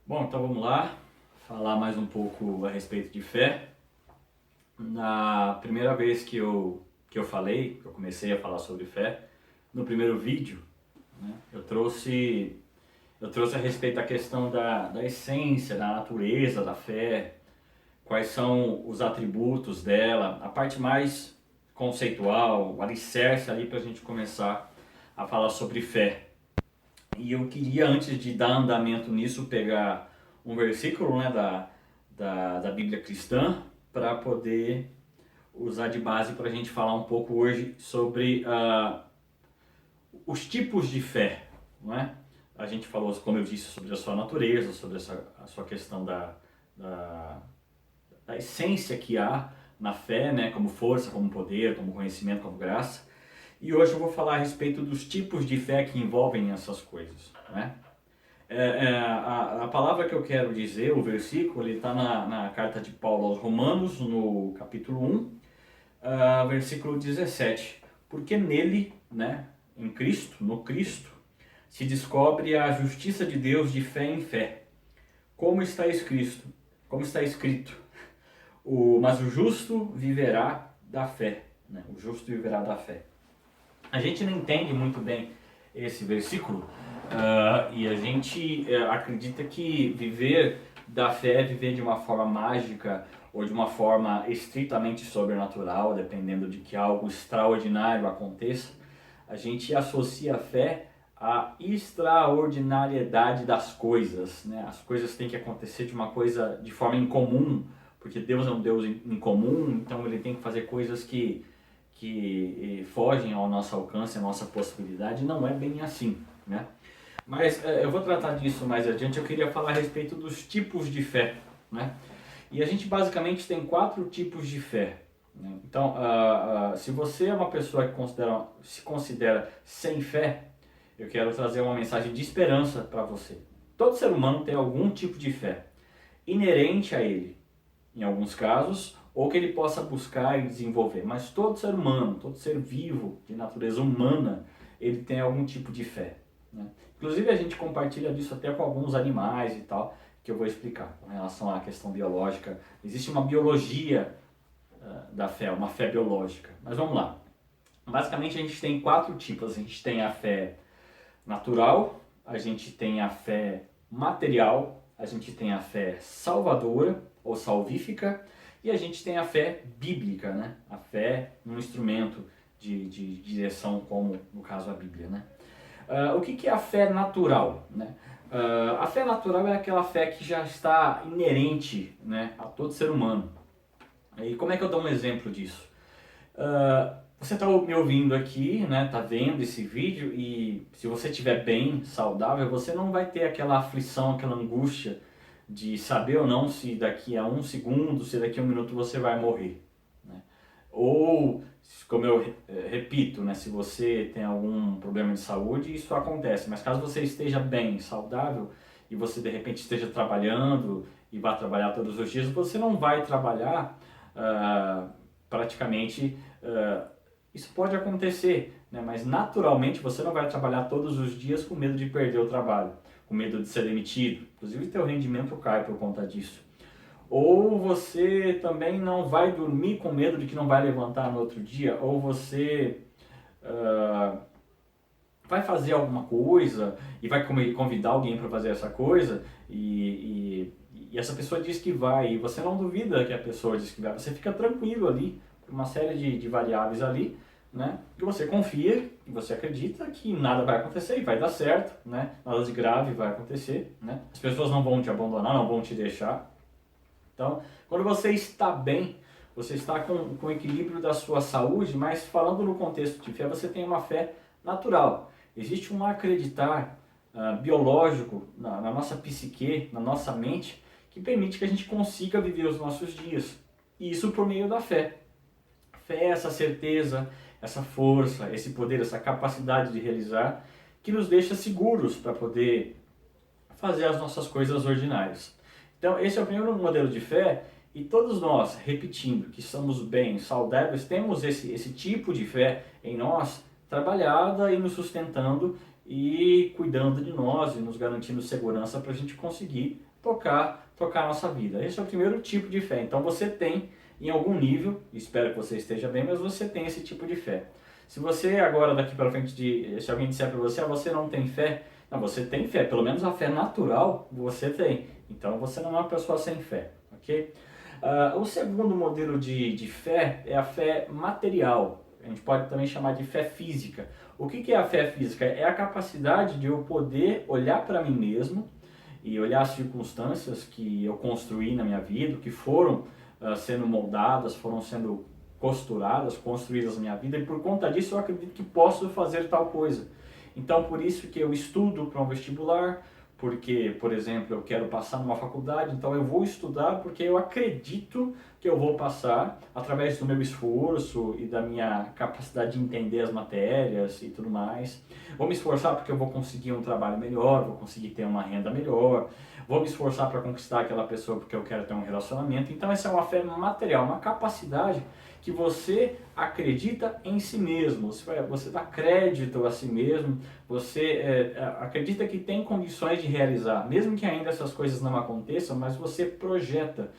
Bom, então vamos lá, falar mais um pouco a respeito de fé. Na primeira vez que eu comecei a falar sobre fé, no primeiro vídeo, né, eu trouxe a respeito da questão da essência, da natureza da fé, quais são os atributos dela, a parte mais conceitual, o alicerce ali para a gente começar a falar sobre fé. E eu queria, antes de dar andamento nisso, pegar um versículo, né, da Bíblia cristã para poder usar de base para a gente falar um pouco hoje sobre os tipos de fé, não é? A gente falou, como eu disse, sobre a sua natureza, sobre a sua questão da, da essência que há na fé, né, como força, como poder, como conhecimento, como graça. E hoje eu vou falar a respeito dos tipos de fé que envolvem essas coisas, né? A palavra que eu quero dizer, o versículo, ele está na carta de Paulo aos Romanos, no capítulo 1, versículo 17. Porque nele, né, em Cristo, no Cristo, se descobre a justiça de Deus de fé em fé. Como está escrito, mas o justo viverá da fé, né? O justo viverá da fé. A gente não entende muito bem esse versículo e a gente acredita que viver da fé é viver de uma forma mágica ou de uma forma estritamente sobrenatural, dependendo de que algo extraordinário aconteça. A gente associa a fé à extraordinariedade das coisas, né? As coisas têm que acontecer de forma incomum, porque Deus é um Deus incomum, então ele tem que fazer coisas que fogem ao nosso alcance, à nossa possibilidade. Não é bem assim, né? Mas eu vou tratar disso mais adiante. Eu queria falar a respeito dos tipos de fé, né? E a gente basicamente tem 4 tipos de fé, né? Então, se você é uma pessoa que se considera sem fé, eu quero trazer uma mensagem de esperança para você. Todo ser humano tem algum tipo de fé inerente a ele, em alguns casos, ou que ele possa buscar e desenvolver. Mas todo ser humano, todo ser vivo de natureza humana, ele tem algum tipo de fé, né? Inclusive a gente compartilha disso até com alguns animais e tal, que eu vou explicar com relação à questão biológica. Existe uma biologia da fé, uma fé biológica. Mas vamos lá. Basicamente a gente tem 4 tipos. A gente tem a fé natural, a gente tem a fé material, a gente tem a fé salvadora ou salvífica e a gente tem a fé bíblica, né? A fé num instrumento de direção, como no caso a Bíblia, né? O que é a fé natural, né? A fé natural é aquela fé que já está inerente, né, a todo ser humano. E como é que eu dou um exemplo disso? Você está me ouvindo aqui, né? Está vendo esse vídeo e se você estiver bem, saudável, você não vai ter aquela aflição, aquela angústia de saber ou não se daqui a 1 segundo, se daqui a 1 minuto você vai morrer, né? Ou, como eu repito, né, se você tem algum problema de saúde, isso acontece. Mas caso você esteja bem, saudável, e você de repente esteja trabalhando e vá trabalhar todos os dias, você não vai trabalhar praticamente. Isso pode acontecer, né, mas naturalmente você não vai trabalhar todos os dias com medo de perder o trabalho, com medo de ser demitido. Inclusive, teu rendimento cai por conta disso. Ou você também não vai dormir com medo de que não vai levantar no outro dia, ou você vai fazer alguma coisa e vai convidar alguém para fazer essa coisa e essa pessoa diz que vai e você não duvida que a pessoa diz que vai. Você fica tranquilo ali, por uma série de variáveis ali, né? E você confia e você acredita que nada vai acontecer e vai dar certo, né? Nada de grave vai acontecer, né? As pessoas não vão te abandonar, não vão te deixar. Então, quando você está bem, você está com o equilíbrio da sua saúde, mas falando no contexto de fé, você tem uma fé natural. Existe um acreditar biológico na nossa psique, na nossa mente, que permite que a gente consiga viver os nossos dias. E isso por meio da fé. Fé é essa certeza, essa força, esse poder, essa capacidade de realizar, que nos deixa seguros para poder fazer as nossas coisas ordinárias. Então, esse é o primeiro modelo de fé, e todos nós, repetindo, que somos bem, saudáveis, temos esse tipo de fé em nós, trabalhada e nos sustentando e cuidando de nós e nos garantindo segurança para a gente conseguir tocar a nossa vida. Esse é o primeiro tipo de fé. Então você tem, em algum nível, espero que você esteja bem, mas você tem esse tipo de fé. Se você agora, daqui para frente, se alguém disser para você, você não tem fé, não, você tem fé, pelo menos a fé natural você tem. Então você não é uma pessoa sem fé, ok? O segundo modelo de fé é a fé material. A gente pode também chamar de fé física. O que é a fé física? É a capacidade de eu poder olhar para mim mesmo e olhar as circunstâncias que eu construí na minha vida, que foram sendo moldadas, foram sendo costuradas, construídas na minha vida, e por conta disso eu acredito que posso fazer tal coisa. Então, por isso que eu estudo para um vestibular, porque, por exemplo, eu quero passar numa faculdade, então eu vou estudar porque eu acredito que eu vou passar através do meu esforço e da minha capacidade de entender as matérias e tudo mais. Vou me esforçar porque eu vou conseguir um trabalho melhor, vou conseguir ter uma renda melhor, vou me esforçar para conquistar aquela pessoa porque eu quero ter um relacionamento. Então essa é uma fé material, uma capacidade que você acredita em si mesmo, você dá crédito a si mesmo, você acredita que tem condições de realizar, mesmo que ainda essas coisas não aconteçam, mas você projeta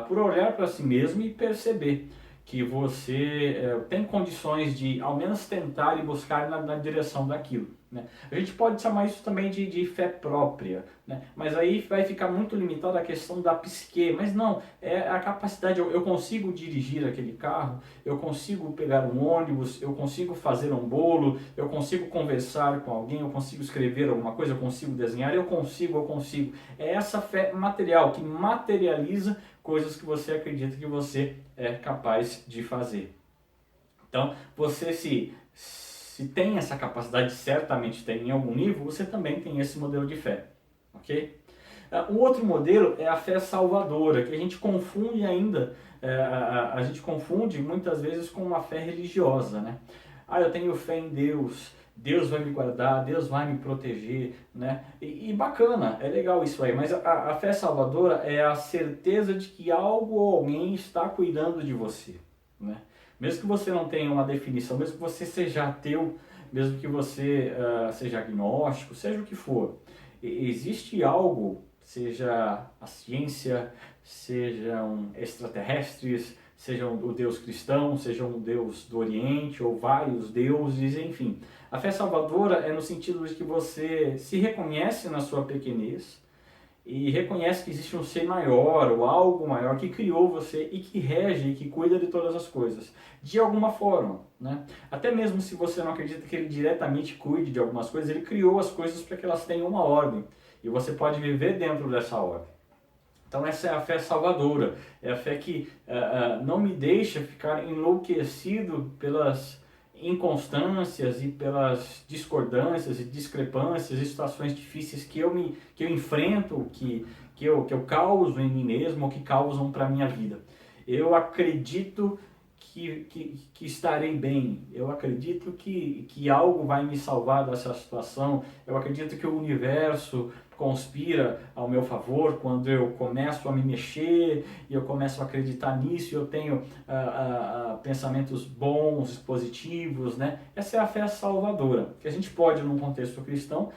por olhar para si mesmo e perceber que você tem condições de ao menos tentar e buscar na direção daquilo, né? A gente pode chamar isso também de fé própria, né? Mas aí vai ficar muito limitado a questão da psique, mas não, é a capacidade, eu consigo dirigir aquele carro, eu consigo pegar um ônibus, eu consigo fazer um bolo, eu consigo conversar com alguém, eu consigo escrever alguma coisa, eu consigo desenhar, eu consigo. É essa fé material que materializa coisas que você acredita que você é capaz de fazer. Então, você se tem essa capacidade, certamente tem em algum nível, você também tem esse modelo de fé, ok? O outro modelo é a fé salvadora, que a gente confunde ainda, a gente confunde muitas vezes com uma fé religiosa, né? Eu tenho fé em Deus, Deus vai me guardar, Deus vai me proteger, né? E bacana, é legal isso aí, mas a fé salvadora é a certeza de que algo ou alguém está cuidando de você, né? Mesmo que você não tenha uma definição, mesmo que você seja ateu, mesmo que você seja agnóstico, seja o que for, existe algo, seja a ciência, sejam extraterrestres, seja o Deus cristão, seja um Deus do Oriente ou vários deuses, enfim. A fé salvadora é no sentido de que você se reconhece na sua pequenez e reconhece que existe um ser maior ou algo maior que criou você e que rege e que cuida de todas as coisas, de alguma forma, né? Até mesmo se você não acredita que ele diretamente cuide de algumas coisas, ele criou as coisas para que elas tenham uma ordem e você pode viver dentro dessa ordem. Então essa é a fé salvadora, é a fé que não me deixa ficar enlouquecido pelas inconstâncias e pelas discordâncias e discrepâncias e situações difíceis que eu enfrento, que eu causo em mim mesmo ou que causam para a minha vida. Eu acredito que estarei bem, eu acredito que algo vai me salvar dessa situação, eu acredito que o universo conspira ao meu favor quando eu começo a me mexer e eu começo a acreditar nisso e eu tenho pensamentos bons, positivos, né? Essa é a fé salvadora, que a gente pode, num contexto cristão,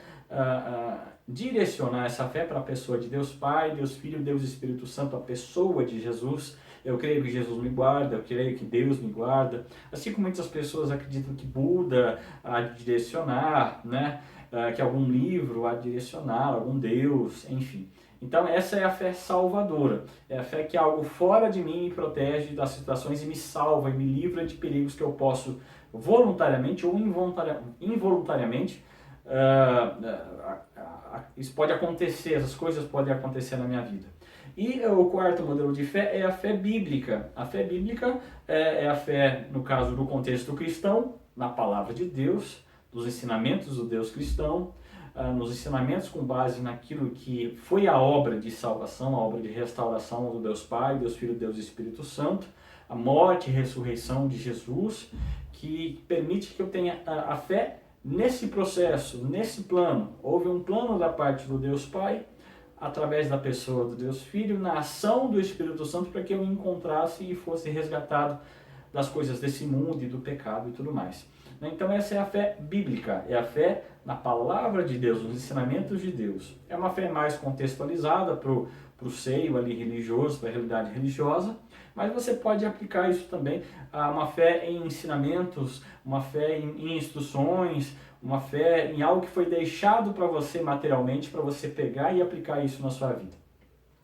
direcionar essa fé para a pessoa de Deus Pai, Deus Filho, Deus Espírito Santo, a pessoa de Jesus. Eu creio que Jesus me guarda, eu creio que Deus me guarda. Assim como muitas pessoas acreditam que Buda há de direcionar, né? Que algum livro há de direcionar, algum Deus, enfim. Então essa é a fé salvadora. É a fé que algo fora de mim me protege das situações e me salva e me livra de perigos que eu posso voluntariamente ou involuntariamente. Isso pode acontecer, essas coisas podem acontecer na minha vida. E o quarto modelo de fé é a fé bíblica. A fé bíblica é a fé, no caso do contexto cristão, na palavra de Deus, dos ensinamentos do Deus cristão, nos ensinamentos com base naquilo que foi a obra de salvação, a obra de restauração do Deus Pai, Deus Filho, Deus Espírito Santo, a morte e ressurreição de Jesus, que permite que eu tenha a fé nesse processo, nesse plano. Houve um plano da parte do Deus Pai, através da pessoa do Deus Filho, na ação do Espírito Santo, para que eu me encontrasse e fosse resgatado das coisas desse mundo e do pecado e tudo mais. né? Então essa é a fé bíblica, é a fé na palavra de Deus, nos ensinamentos de Deus. É uma fé mais contextualizada para o seio ali religioso, para a realidade religiosa, mas você pode aplicar isso também a uma fé em ensinamentos, uma fé em instruções, uma fé em algo que foi deixado para você materialmente, para você pegar e aplicar isso na sua vida.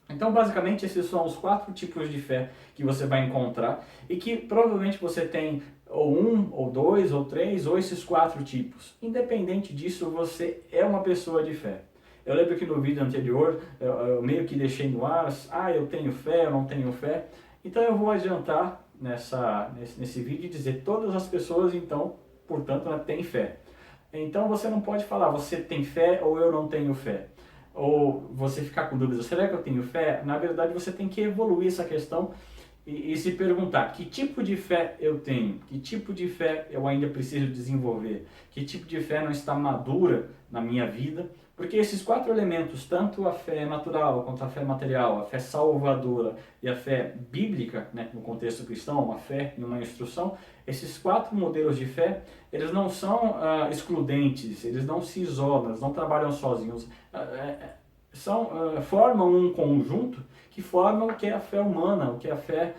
Então, basicamente, esses são os 4 tipos de fé que você vai encontrar e que provavelmente você tem ou 1, ou 2, ou 3, ou esses 4 tipos. Independente disso, você é uma pessoa de fé. Eu lembro que no vídeo anterior, eu meio que deixei no ar, eu tenho fé, eu não tenho fé. Então, eu vou adiantar nesse vídeo e dizer, todas as pessoas, então, portanto, têm fé. Então, você não pode falar, você tem fé ou eu não tenho fé. Ou você ficar com dúvidas, será que eu tenho fé? Na verdade, você tem que evoluir essa questão e se perguntar, que tipo de fé eu tenho? Que tipo de fé eu ainda preciso desenvolver? Que tipo de fé não está madura na minha vida? Porque esses 4 elementos, tanto a fé natural, quanto a fé material, a fé salvadora e a fé bíblica, né, no contexto cristão, uma fé e uma instrução, esses 4 modelos de fé, eles não são excludentes, eles não se isolam, eles não trabalham sozinhos, formam um conjunto que formam o que é a fé humana, o que é a fé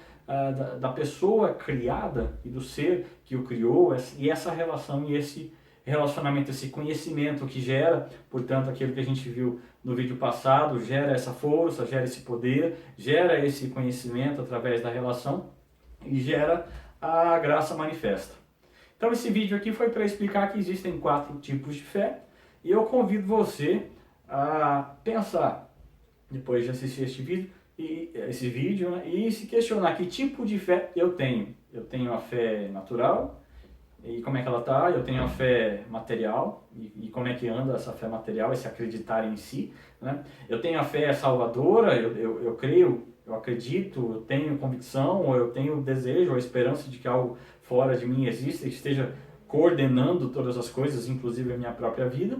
da pessoa criada e do ser que o criou, e essa relação e esse relacionamento, esse conhecimento que gera, portanto, aquilo que a gente viu no vídeo passado, gera essa força, gera esse poder, gera esse conhecimento através da relação e gera a graça manifesta. Então esse vídeo aqui foi para explicar que existem 4 tipos de fé e eu convido você a pensar, depois de assistir esse vídeo, né, e se questionar que tipo de fé eu tenho. Eu tenho a fé natural, e como é que ela está? Eu tenho a fé material, e como é que anda essa fé material, esse acreditar em si, né? Eu tenho a fé salvadora, eu creio, eu acredito, eu tenho convicção, ou eu tenho desejo, ou esperança de que algo fora de mim exista e esteja coordenando todas as coisas, inclusive a minha própria vida,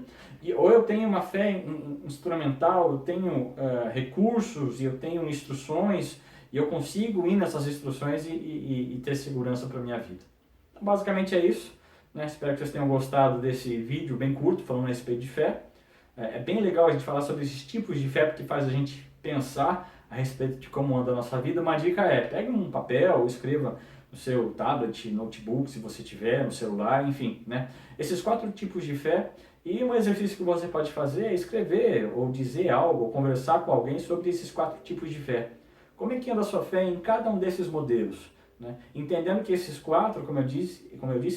ou eu tenho uma fé instrumental, eu tenho recursos, e eu tenho instruções, e eu consigo ir nessas instruções e ter segurança para a minha vida. Então, basicamente é isso, né? Espero que vocês tenham gostado desse vídeo bem curto, falando a respeito de fé. É bem legal a gente falar sobre esses tipos de fé, porque faz a gente pensar a respeito de como anda a nossa vida. Uma dica é, pegue um papel, escreva no seu tablet, notebook, se você tiver, no celular, enfim, né? Esses 4 tipos de fé, e um exercício que você pode fazer é escrever, ou dizer algo, ou conversar com alguém sobre esses 4 tipos de fé. Como é que anda a sua fé em cada um desses modelos? Né? Entendendo que esses 4, como eu disse,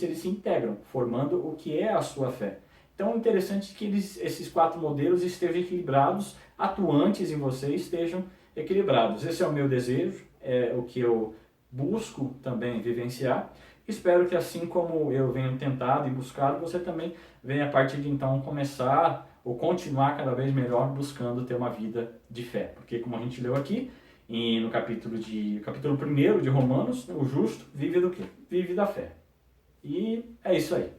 eles se integram, formando o que é a sua fé. Então é interessante que esses 4 modelos estejam equilibrados, atuantes em você estejam equilibrados. Esse é o meu desejo, é o que eu busco também vivenciar. Espero que assim como eu venho tentado e buscado, você também venha a partir de então começar ou continuar cada vez melhor buscando ter uma vida de fé. Porque como a gente leu aqui, e no capítulo 1 de Romanos, o justo vive do quê? Vive da fé. E é isso aí.